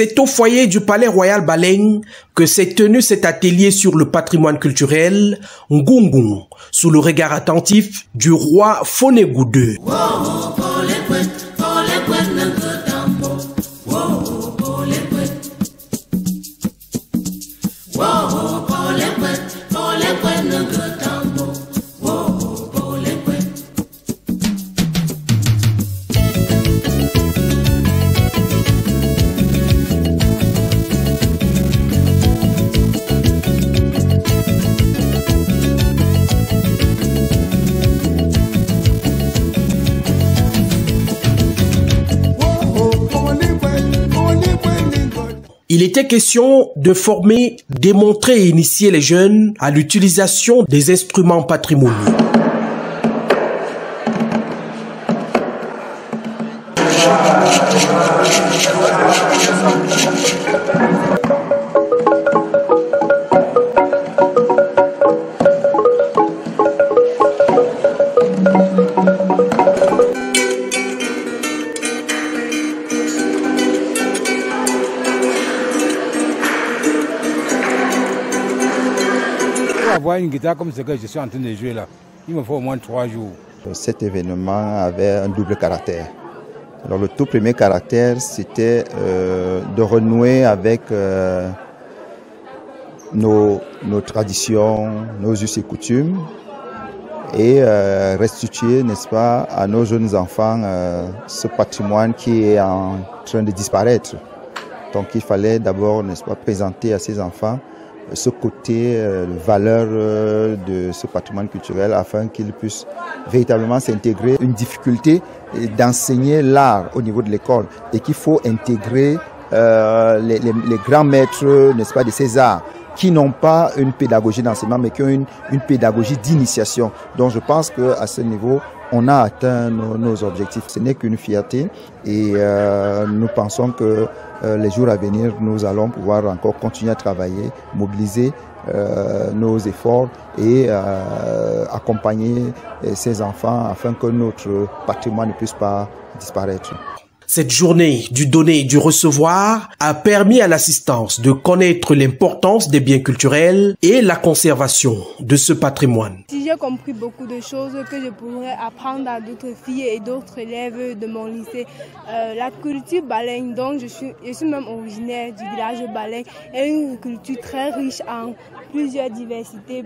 C'est au foyer du Palais Royal Baleng que s'est tenu cet atelier sur le patrimoine culturel Ngungun, sous le regard attentif du roi Fonégou II. Il était question de former, démontrer et initier les jeunes à l'utilisation des instruments patrimoniaux. Avoir une guitare comme ce que je suis en train de jouer là, il me faut au moins 3 jours. Cet événement avait un double caractère. Alors le tout premier caractère, c'était de renouer avec nos traditions, nos us et coutumes et restituer, n'est-ce pas, à nos jeunes enfants ce patrimoine qui est en train de disparaître. Donc il fallait d'abord, n'est-ce pas, présenter à ces enfants ce côté valeur de ce patrimoine culturel afin qu'ils puissent véritablement s'intégrer. Une difficulté d'enseigner l'art au niveau de l'école et qu'il faut intégrer les grands maîtres, n'est-ce pas, de ces arts qui n'ont pas une pédagogie d'enseignement mais qui ont une pédagogie d'initiation. Donc je pense qu'à ce niveau, on a atteint nos objectifs. Ce n'est qu'une fierté et nous pensons que les jours à venir, nous allons pouvoir encore continuer à travailler, mobiliser nos efforts et accompagner ces enfants afin que notre patrimoine ne puisse pas disparaître. Cette journée du donner et du recevoir a permis à l'assistance de connaître l'importance des biens culturels et la conservation de ce patrimoine. J'ai compris beaucoup de choses que je pourrais apprendre à d'autres filles et d'autres élèves de mon lycée. La culture Baleng, dont je suis même originaire du village Baleng, est une culture très riche en plusieurs diversités,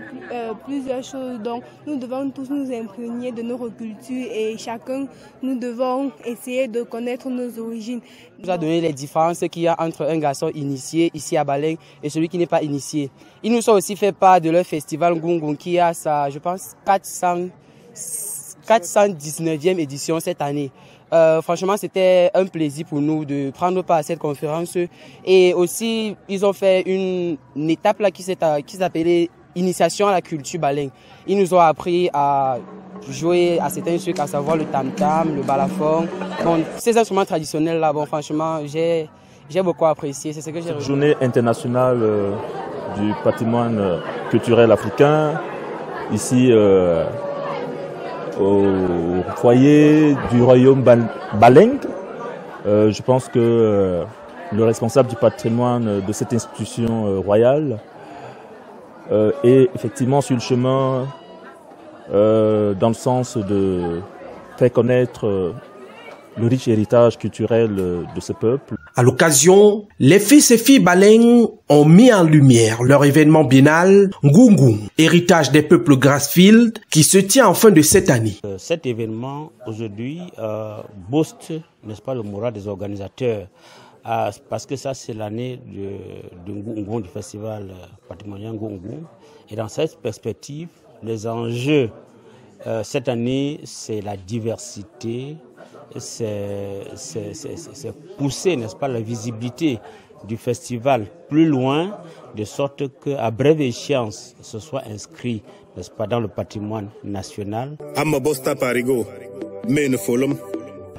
plusieurs choses. Donc nous devons tous nous imprégner de notre culture et chacun nous devons essayer de connaître nos origines. Il nous a donné les différences qu'il y a entre un garçon initié ici à Baleng et celui qui n'est pas initié. Ils nous ont aussi fait part de leur festival Ngungun qui a sa, je pense, 419e édition cette année. Franchement, c'était un plaisir pour nous de prendre part à cette conférence. Et aussi, ils ont fait une étape là qui s'appelait Initiation à la culture Baleng. Ils nous ont appris à jouer à certains trucs, à savoir le tam-tam, le balafon. Bon, ces instruments traditionnels là, bon, franchement, j'ai beaucoup apprécié. C'est ce que j'ai retenu. Journée internationale du patrimoine culturel africain, ici au foyer du royaume Baleng. Je pense que le responsable du patrimoine de cette institution royale est effectivement sur le chemin dans le sens de faire connaître le riche héritage culturel de ce peuple. À l'occasion, les fils et filles Baleng ont mis en lumière leur événement biennal Ngungun, héritage des peuples Grassfield, qui se tient en fin de cette année. Cet événement aujourd'hui booste, n'est-ce pas, le moral des organisateurs, parce que ça c'est l'année de Ngungun, du festival patrimonial Ngungun. Et dans cette perspective, les enjeux cette année, c'est la diversité, c'est pousser, n'est-ce pas, la visibilité du festival plus loin, de sorte qu'à brève échéance, ce soit inscrit, n'est-ce pas, dans le patrimoine national.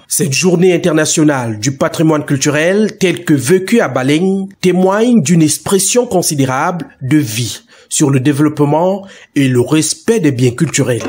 Cette journée internationale du patrimoine culturel, telle que vécue à Baleng, témoigne d'une expression considérable de vie sur le développement et le respect des biens culturels.